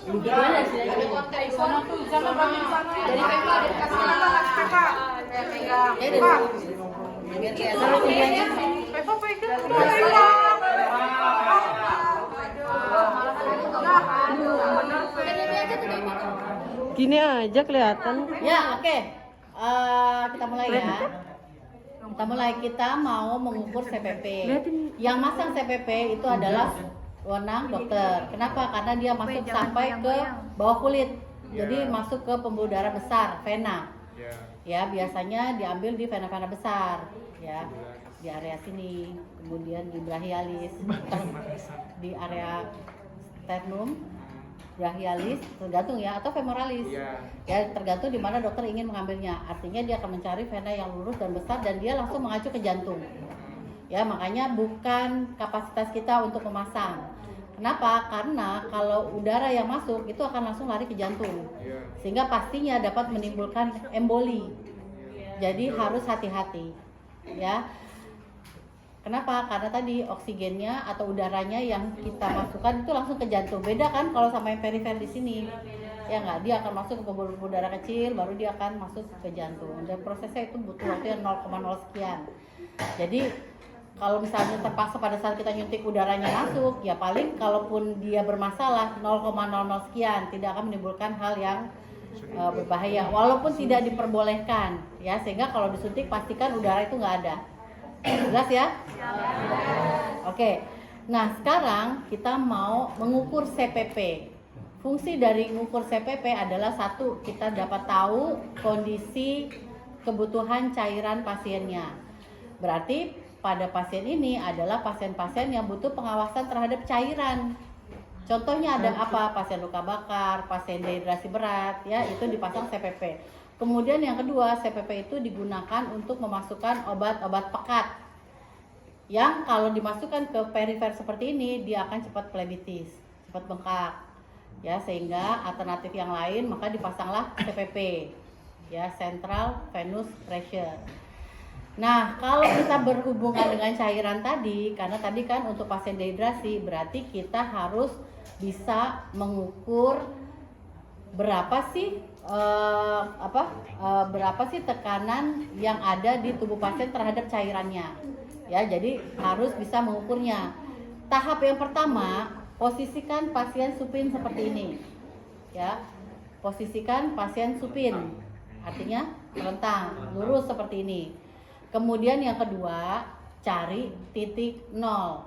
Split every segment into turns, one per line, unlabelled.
Gimana sih? Ada konteks sana tuh, sama kami sana. Dari Peva, dari kasih Peva. Pegang. Peva. Terus tingginya. Peva pegang. Peva.
Gini aja kelihatan.
Ya, oke. Kita mulai ya. Kita mau mengukur CPP. Yang masang CPP itu adalah wewenang dokter. Kenapa? Karena dia masuk sampai ke bawah kulit. Jadi masuk ke pembuluh darah besar, vena. Ya, biasanya diambil di vena-vena besar, ya. Di area sini, kemudian di brachialis, di area sternum, brachialis, tergantung ya, atau femoralis. Ya, tergantung di mana dokter ingin mengambilnya. Artinya dia akan mencari vena yang lurus dan besar dan dia langsung mengacu ke jantung. Ya, makanya bukan kapasitas kita untuk memasang. Kenapa? Karena kalau udara yang masuk itu akan langsung lari ke jantung. Sehingga pastinya dapat menimbulkan emboli. Jadi harus hati-hati. Ya. Kenapa? Karena tadi oksigennya atau udaranya yang kita masukkan itu langsung ke jantung. Beda kan kalau sama yang perifer di sini. Ya nggak, dia akan masuk ke pembuluh darah kecil, baru dia akan masuk ke jantung. Dan prosesnya itu butuh waktu yang 0,0 sekian. Jadi kalau misalnya terpaksa pada saat kita nyuntik udaranya masuk, ya paling kalaupun dia bermasalah 0,00 sekian, tidak akan menimbulkan hal yang berbahaya. Walaupun tidak diperbolehkan, ya sehingga kalau disuntik pastikan udara itu nggak ada. Jelas ya? Oke. Nah sekarang kita mau mengukur CPP. Fungsi dari mengukur CPP adalah satu, kita dapat tahu kondisi kebutuhan cairan pasiennya. Berarti pada pasien ini adalah pasien-pasien yang butuh pengawasan terhadap cairan. Contohnya ada apa? Pasien luka bakar, pasien dehidrasi berat, ya itu dipasang CPP. Kemudian yang kedua, CPP itu digunakan untuk memasukkan obat-obat pekat. Yang kalau dimasukkan ke perifer seperti ini, dia akan cepat plebitis, cepat bengkak. Ya, sehingga alternatif yang lain maka dipasanglah CPP. Ya, central venous pressure. Nah, kalau kita berhubungan dengan cairan tadi, karena tadi kan untuk pasien dehidrasi, berarti kita harus bisa mengukur berapa sih berapa sih tekanan yang ada di tubuh pasien terhadap cairannya. Ya, jadi harus bisa mengukurnya. Tahap yang pertama, posisikan pasien supin seperti ini. Ya. Posisikan pasien supin. Artinya terlentang, lurus seperti ini. Kemudian yang kedua, cari titik nol.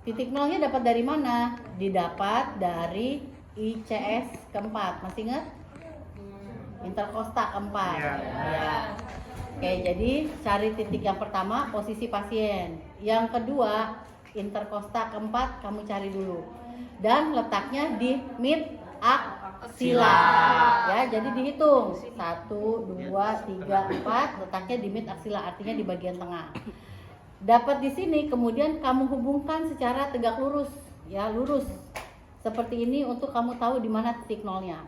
Titik nolnya dapat dari mana? Didapat dari ICS keempat. Masih ingat? Interkosta keempat. Ya. Oke, jadi cari titik yang pertama, posisi pasien. Yang kedua, interkosta keempat kamu cari dulu. Dan letaknya di mid aksila. Ya, jadi dihitung 1, 2, 3, 4, letaknya di mid aksila, artinya di bagian tengah. Dapat di sini, kemudian kamu hubungkan secara tegak lurus, ya lurus seperti ini untuk kamu tahu di mana titik nolnya.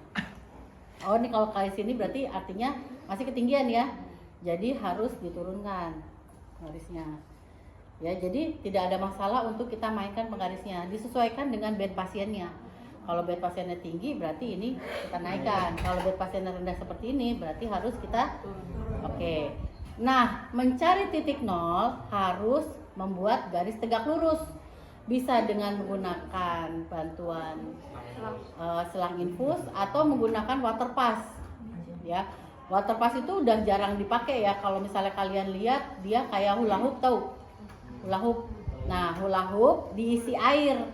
Oh, ini kalau kali sini berarti artinya masih ketinggian ya, jadi harus diturunkan garisnya. Ya, jadi tidak ada masalah untuk kita mainkan penggarisnya, disesuaikan dengan bed pasiennya. Kalau bed pasiennya tinggi berarti ini kita naikkan. Kalau bed pasiennya rendah seperti ini berarti harus kita oke. Nah, mencari titik nol harus membuat garis tegak lurus. Bisa dengan menggunakan bantuan selang infus atau menggunakan water pass. Ya, water pass itu udah jarang dipakai ya. Kalau misalnya kalian lihat dia kayak hula hoop, tahu? Hula hoop. Nah, hula hoop diisi air.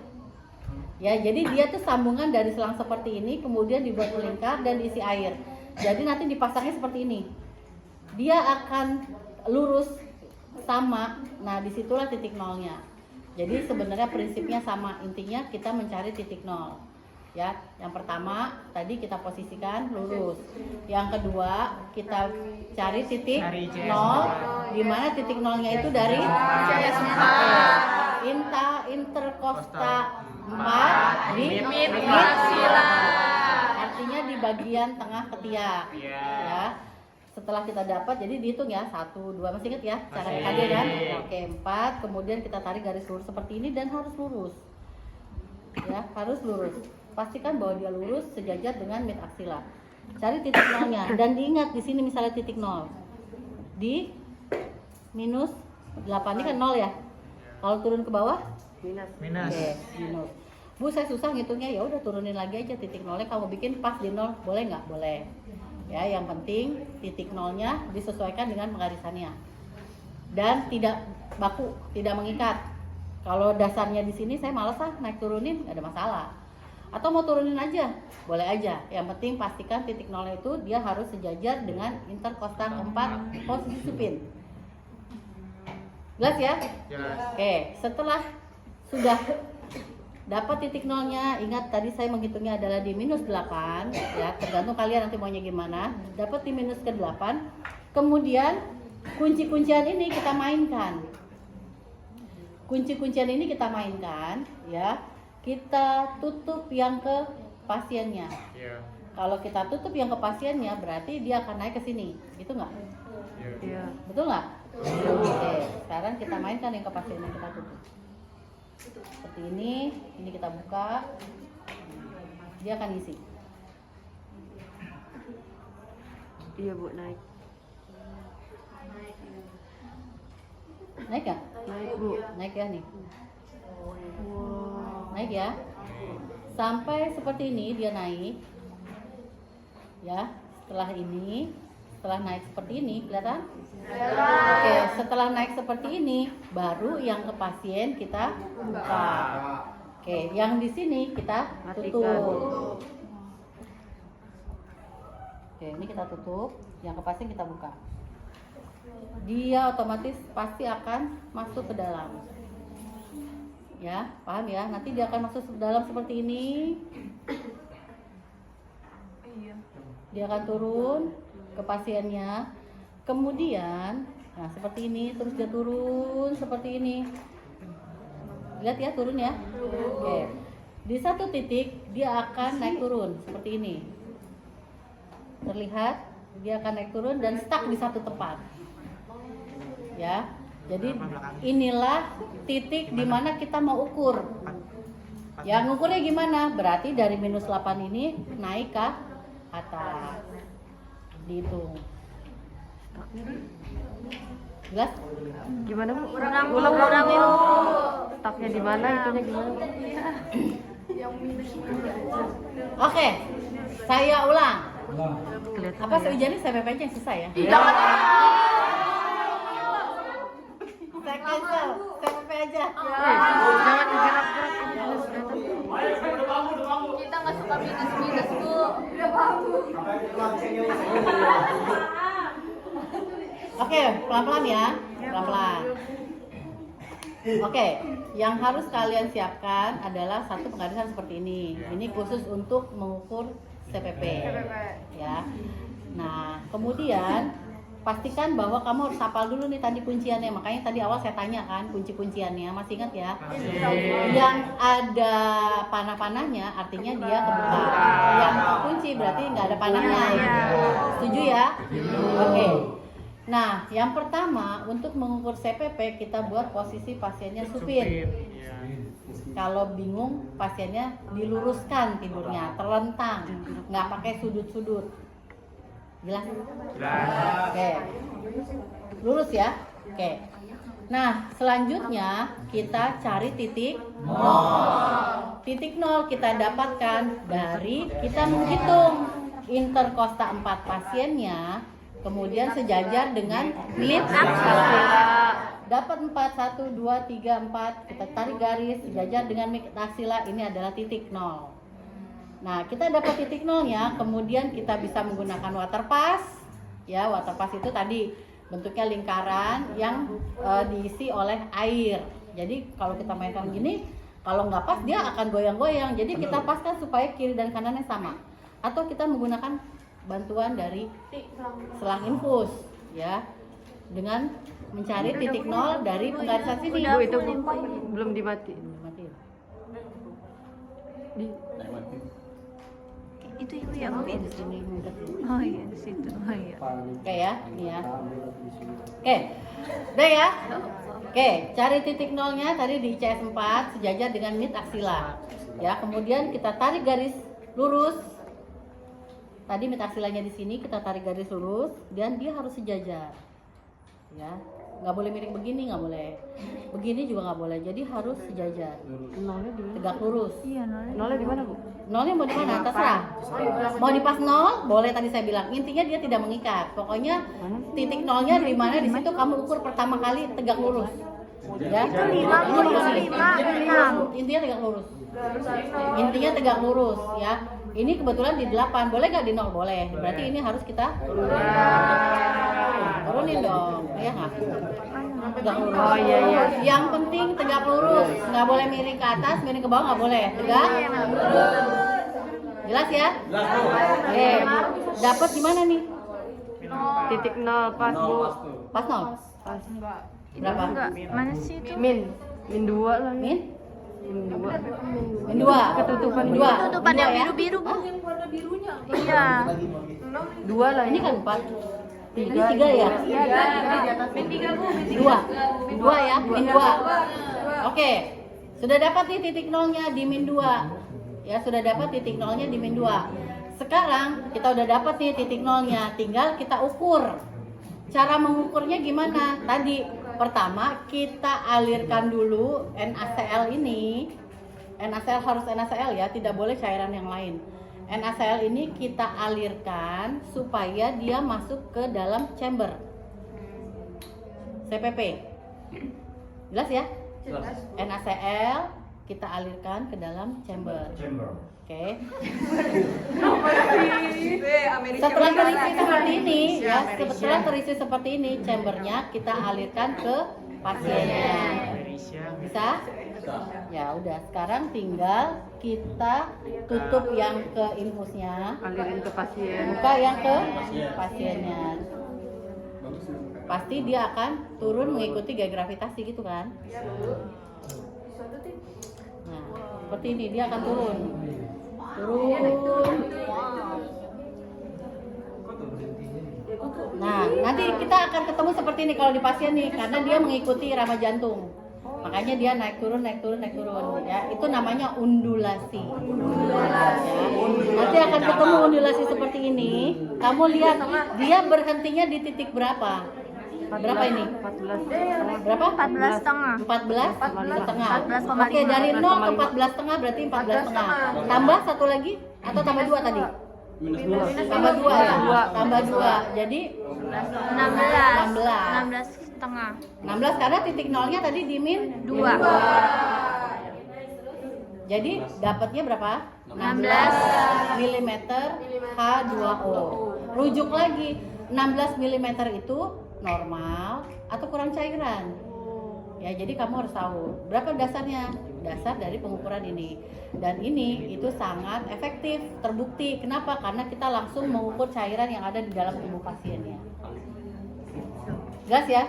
Ya, jadi dia tuh sambungan dari selang seperti ini, kemudian dibuat melingkar dan diisi air. Jadi nanti dipasangnya seperti ini. Dia akan lurus sama. Nah, disitulah titik nolnya. Jadi sebenarnya prinsipnya sama. Intinya kita mencari titik nol. Ya, yang pertama tadi kita posisikan lurus. Yang kedua kita cari titik nol. Di mana titik nolnya itu dari interkosta 4 di mid aksila. Artinya di bagian tengah ketiak. Ya. Setelah kita dapat, jadi dihitung ya 1, 2, masih ingat ya cara tadi kan? Oke, 4, kemudian kita tarik garis lurus seperti ini dan harus lurus. Ya, harus lurus. pastikan bahwa dia lurus sejajar dengan mid aksila. Cari titik nolnya dan diingat di sini misalnya titik nol di minus 8 ini kan 0 ya. Kalau turun ke bawah
Minus.
oke, minus. Bu, saya susah ngitungnya, ya udah turunin lagi aja titik nolnya, kamu bikin pas di 0, boleh nggak? Boleh. Ya, yang penting titik nolnya disesuaikan dengan penggarisannya. Dan tidak baku, tidak mengikat. Kalau dasarnya di sini saya malas naik turunin, nggak ada masalah. Atau mau turunin aja, boleh aja. Yang penting pastikan titik nolnya itu dia harus sejajar dengan interkostal 4 posisi supin. Jelas ya?
Jelas.
Oke, setelah sudah dapat titik nolnya, ingat tadi saya menghitungnya adalah di minus 8 ya, tergantung kalian nanti maunya gimana. Dapat di minus ke 8, kemudian kunci-kuncian ini kita mainkan. Kunci-kuncian ini kita mainkan ya, kita tutup yang ke pasiennya.
Iya.
Kalau kita tutup yang ke pasiennya berarti dia akan naik ke sini, gitu nggak?
Iya.
Betul nggak? Oke, sekarang kita mainkan yang ke pasiennya, kita tutup. Seperti ini kita buka, dia akan isi.
Iya Bu, naik.
Naik nggak?
Naik Bu.
Naik ya nih.
Wow.
Naik ya. Sampai seperti ini dia naik. Ya, setelah ini, setelah naik seperti ini, kelihatan? Oke, setelah naik seperti ini, baru yang ke pasien kita buka. Oke, yang di sini kita tutup. Oke, ini kita tutup, yang ke pasien kita buka. Dia otomatis pasti akan masuk ke dalam. Ya, paham ya? Nanti dia akan masuk ke dalam seperti ini. Dia akan turun ke pasiennya. Kemudian, nah seperti ini, terus dia turun seperti ini. Lihat ya, turun ya. Oke. Di satu titik dia akan naik turun seperti ini. Terlihat dia akan naik turun dan stuck di satu tempat. Ya. Jadi inilah titik di mana kita mau ukur. Ya, ngukurnya gimana? Berarti dari minus 8 ini naik ke atas. Dihitung. Jelas?
Gimana Bu? Ulang-ulang Bu. Stopnya di mana? Itunya gimana?
Oke. Saya ulang.
Kelihatan
Apa seujarnya saya PPJ yang susah ya? Saya cancel. Saya PP aja.
Jangan digerak-gerak ini.
Kita nggak suka minus-minus, Bu.
Oke, pelan-pelan ya. Pelan-pelan. Oke, yang harus kalian siapkan adalah satu penggarisan seperti ini. Ini khusus untuk mengukur CPP. Ya. Nah, kemudian pastikan bahwa kamu harus hafal dulu nih tadi kunciannya. Makanya tadi awal saya tanya kan kunci-kunciannya. Masih ingat ya? Yang ada panah-panahnya artinya dia kebuka. Yang kunci berarti nggak ada panahnya. Setuju ya? Oke. Nah, yang pertama untuk mengukur CPP kita buat posisi pasiennya supin. Kalau bingung pasiennya diluruskan tidurnya, terlentang, nggak pakai sudut-sudut. Jelas? Oke. Lurus ya? Oke. Nah, selanjutnya kita cari titik 0. Titik 0 kita dapatkan dari kita menghitung interkosta 4 pasiennya, kemudian sejajar dengan mid aksila. Dapat 4, 1, 2, 3, 4. Kita tarik garis sejajar dengan mid aksila, ini adalah titik 0. Nah, kita dapat titik 0-nya, kemudian kita bisa menggunakan water pass. Ya, water pass itu tadi bentuknya lingkaran yang diisi oleh air. Jadi kalau kita mainkan gini, kalau nggak pas dia akan goyang-goyang. Jadi kita paskan supaya kiri dan kanannya sama. Atau kita menggunakan bantuan dari selang infus, ya, dengan mencari titik 0 dari penggarisan sini.
Bu, itu Bu, belum dimati.
Matiin.
Itu ibu yang
Di sini.
Oh iya, di situ. Oh iya.
Oke ya, ini ya. Oke, udah ya. Oke, cari titik 0-nya tadi di CS4 sejajar dengan mid aksila. Ya, kemudian kita tarik garis lurus. Tadi metaksilannya di sini, kita tarik garis lurus dan dia harus sejajar. Ya, nggak boleh miring begini, nggak boleh. Begini juga nggak boleh. Jadi harus sejajar.
Nolnya di mana?
Tegak lurus.
Iya, nolnya di mana, Bu?
Nolnya mau di mana? Terserah. Mau di pas nol, boleh tadi saya bilang. Intinya dia tidak mengikat. Pokoknya titik nolnya di mana, di situ kamu ukur pertama kali tegak lurus. Ya.
Itu 5, Bu. Itu 5.
Intinya tegak lurus. Intinya tegak lurus, ya. Ini kebetulan di 8, boleh nggak di 0? Boleh. Berarti ini harus kita turunin dong, ya nggak? Tegak lurus.
Oh iya iya.
Yang penting tegak lurus, nggak boleh miring ke atas, miring ke bawah nggak boleh. Tegak. Jelas ya? Oke. Dapat di mana nih?
Titik 0 pas, Bu.
Pas 0.
Pas.
Berapa?
Enggak, mana sih itu?
Min 2 lah.
Min?
Min 2.
Min 2.
Ketutupan
Min 2.
Ketutupan yang
ya?
biru-biru, Bu.
Hah?
Iya.
2 lah.
Ini kan 4. Ini
3
3 ya?
Min 3 Bu.
2. 2 ya? Min 2. Oke. Sudah dapat nih titik nolnya di min 2. Ya, sudah dapat titik nolnya di min 2. Sekarang kita udah dapat nih titik nolnya, tinggal kita ukur. Cara mengukurnya gimana? Tadi pertama kita alirkan dulu NaCl ini. NaCl harus NaCl ya, tidak boleh cairan yang lain. NaCl ini kita alirkan supaya dia masuk ke dalam chamber CPP. Jelas ya?
Jelas.
NaCl kita alirkan ke dalam chamber. Oke. Setelah terisi seperti ini, ya, setelah terisi seperti ini, chambernya kita alirkan ke pasiennya. Bisa? Ya udah, sekarang tinggal kita tutup yang ke infusnya,
Alirin ke pasien.
buka yang ke pasiennya. Pasti dia akan turun mengikuti gaya gravitasi gitu kan? Nah, seperti ini dia akan turun. Nah, nanti kita akan ketemu seperti ini kalau di pasien nih, karena dia mengikuti irama jantung. Makanya dia naik turun ya. Itu namanya undulasi. Ya. Nanti akan ketemu undulasi seperti ini. Kamu lihat dia berhentinya di titik berapa? Berapa ini?
14.
Berapa?
14,5.
14,5.
14,5.
Oke, dari 0 ke 14,5 berarti 14,5. Tambah satu lagi atau tambah 2 tadi? Tambah 2 ya? Tambah 2. Jadi
16,5.
16 karena titik nolnya tadi di min
2.
Jadi dapatnya berapa?
16
mm H2O. Rujuk lagi, 16 mm itu normal atau kurang cairan. Ya, jadi kamu harus tahu berapa dasarnya. Dasar dari pengukuran ini. Dan ini itu sangat efektif, terbukti. Kenapa? Karena kita langsung mengukur cairan yang ada di dalam tubuh pasiennya. Gas ya?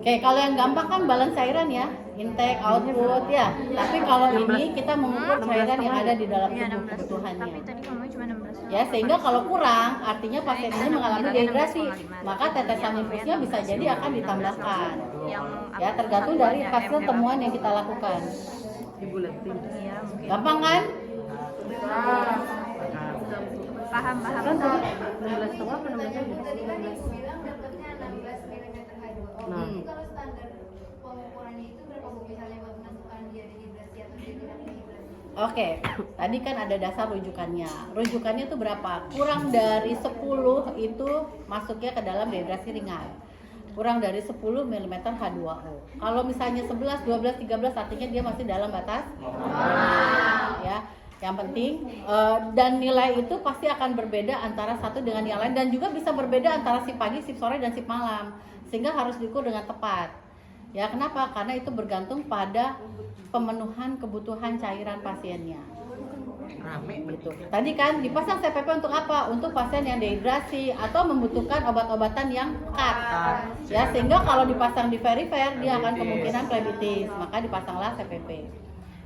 Oke, kalau yang gampang kan balance cairan ya, intake, output ya. Tapi kalau ini kita mengukur cairan yang ada di dalam
Iya,
tubuh
16.
kebutuhannya.
Tapi tadi kamu cuma 16.
Ya, sehingga kalau kurang, artinya pasien ini mengalami dehidrasi, maka tetesan infusnya bisa jadi akan ditambahkan. Ya, tergantung dari hasil temuan yang kita lakukan.
Dibulatin.
Iya, mungkin.
Gampang kan?
Paham.
Kan tadi 16,5 apa 16 aja? Nah,
Hmm.
Kalau standar pengukurannya itu berapa Bu? Misalnya buat menentukan dia dehidrasi atau dia tidak dehidrasi?
Oke, tadi kan ada dasar rujukannya. Rujukannya itu berapa? Kurang dari 10 itu masuknya ke dalam dehidrasi ringan. Kurang dari 10 mm H2O. Kalau misalnya 11, 12, 13 artinya dia masih dalam batas ya. Yang penting dan nilai itu pasti akan berbeda antara satu dengan yang lain dan juga bisa berbeda antara sip pagi, sip sore dan sip malam. Sehingga harus diukur dengan tepat. Ya, kenapa? Karena itu bergantung pada pemenuhan kebutuhan cairan pasiennya. Gitu. Tadi kan dipasang CPP untuk apa? Untuk pasien yang dehidrasi atau membutuhkan obat-obatan yang cut. Ya, sehingga kalau dipasang di perifer dia akan kemungkinan plebitis, maka dipasanglah CPP.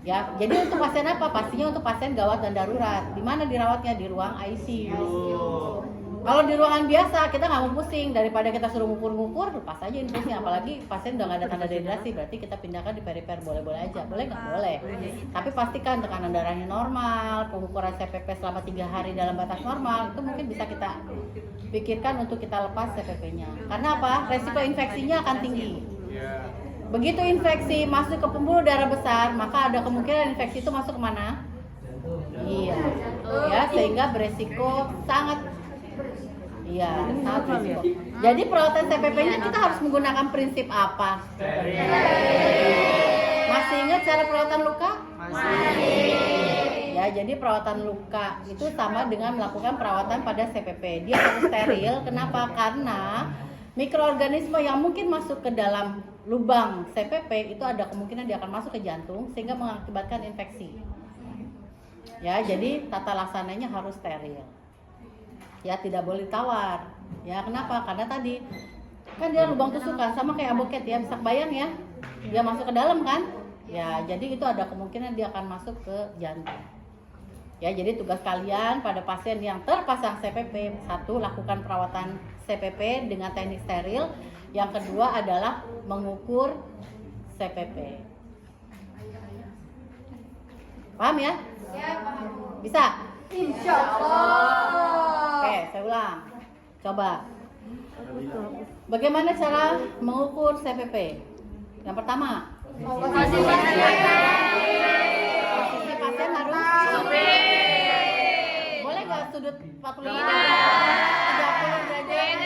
Ya, jadi untuk pasien apa? Pastinya untuk pasien gawat dan darurat. Di mana dirawatnya? Di ruang ICU. Kalau di ruangan biasa kita nggak mau pusing, daripada kita suruh ngukur-ngukur, lepas aja infusnya. Apalagi pasien udah nggak ada tanda dehidrasi, berarti kita pindahkan di perifer. Boleh-boleh aja, boleh nggak? Boleh. Tapi pastikan tekanan darahnya normal, pengukuran CPP selama 3 hari dalam batas normal, itu mungkin bisa kita pikirkan untuk kita lepas CPP-nya. Karena apa? Resiko infeksinya akan tinggi. Begitu infeksi masuk ke pembuluh darah besar, maka ada kemungkinan infeksi itu masuk kemana? Iya, ya sehingga beresiko sangat. Iya, sangat beresiko. Jadi perawatan CPP-nya kita harus menggunakan prinsip apa? Masih ingat cara perawatan luka? Masih. Ya, jadi perawatan luka itu sama dengan melakukan perawatan pada CPP. Dia harus steril. Kenapa? Karena mikroorganisme yang mungkin masuk ke dalam lubang CPP itu ada kemungkinan dia akan masuk ke jantung sehingga mengakibatkan infeksi. Ya, jadi tata laksananya harus steril. Ya, tidak boleh tawar. Ya, kenapa? Karena tadi kan dia lubang tusukan sama kayak aboket ya, bisa bayang ya. Dia masuk ke dalam kan? Ya, jadi itu ada kemungkinan dia akan masuk ke jantung. Ya, jadi tugas kalian pada pasien yang terpasang CPP, satu, lakukan perawatan CPP dengan teknik steril. Yang kedua adalah mengukur CPP. Paham ya?
Ya, paham.
Bisa?
Insya Allah.
Oke, saya ulang. Coba. Bagaimana cara mengukur CPP? Yang pertama, posisi pasien harus boleh nggak sudut 45 30 derajat?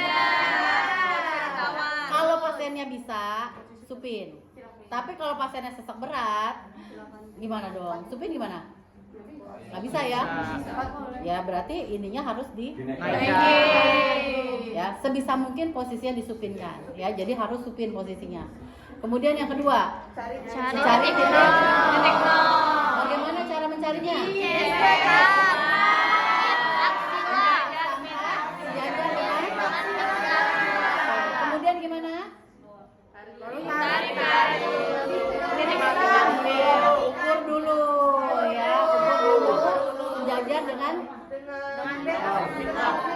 Kalau pasiennya bisa, supin. Tapi kalau pasiennya sesak berat, gimana dong? Supin gimana? Nggak bisa ya? Ya berarti ininya harus ya sebisa mungkin posisinya disupinkan ya, jadi harus supin posisinya. Kemudian yang kedua, cari titik nol. Bagaimana cara mencarinya? Kemudian gimana? Ukur dulu ya, sejajar dengan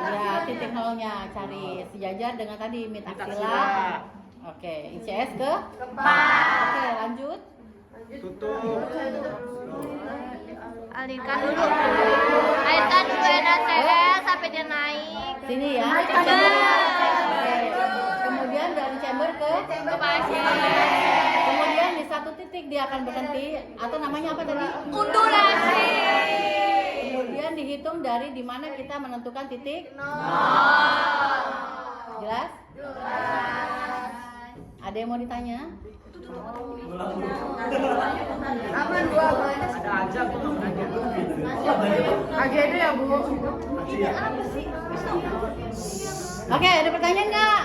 ya titik nolnya, cari sejajar dengan tadi mid aksila. Oke, ICS ke 4. Oke, lanjut.
Tutup.
Alirkan dulu. Alirkan dulu NaCl sampai dia naik.
Sini ya. Oke. Kemudian dari chamber ke
pasien.
kemudian di satu titik dia akan berhenti atau namanya apa tadi?
Undulasi.
Kemudian dihitung dari di mana kita menentukan titik jelas? Ada yang mau ditanya?
Aman Bu. AGD ya Bu.
Oke, ada pertanyaan nggak?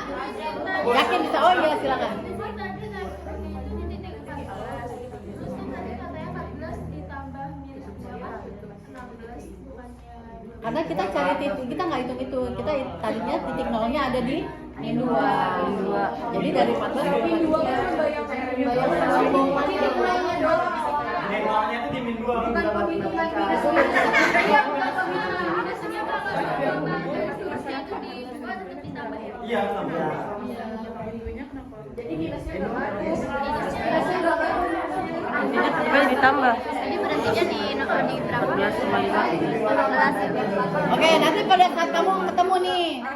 Yakin bisa? Oh iya, silakan. Karena kita cari titik, kita nggak hitung itu. Kita tadinya titik nolnya ada di min 2. Jadi dari 14 ke 2
Min nolnya itu di min 2. Iya,
Intinya ditambah.
Ini berhentinya di berapa? 15.
Oke, nanti pada saat kamu ketemu nih,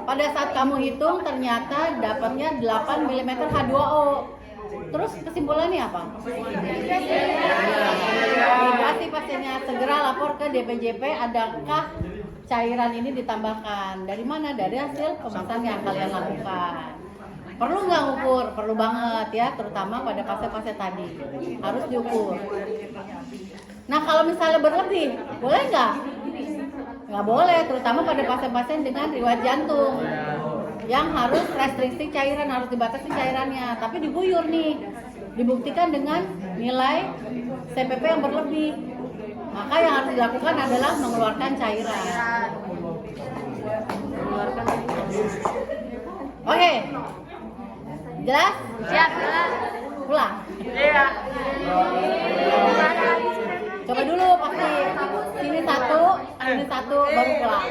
pada saat kamu hitung ternyata dapatnya 8 mm H2O. Terus kesimpulannya apa? Indikasi pasiennya segera lapor ke DPJP, adakah cairan ini ditambahkan? Dari mana? Dari hasil pemeriksaan yang kalian lakukan. Perlu nggak ukur? Perlu banget ya, terutama pada pasien-pasien tadi. Harus diukur. Nah kalau misalnya berlebih, boleh nggak? Nggak boleh, terutama pada pasien-pasien dengan riwayat jantung yang harus restriksi cairan, harus dibatasi cairannya. Tapi diguyur nih, dibuktikan dengan nilai CPP yang berlebih. Maka yang harus dilakukan adalah mengeluarkan cairan. Oke, jelas?
Siap.
Pulang.
Iya.
Coba dulu pasti sini satu baru pulang.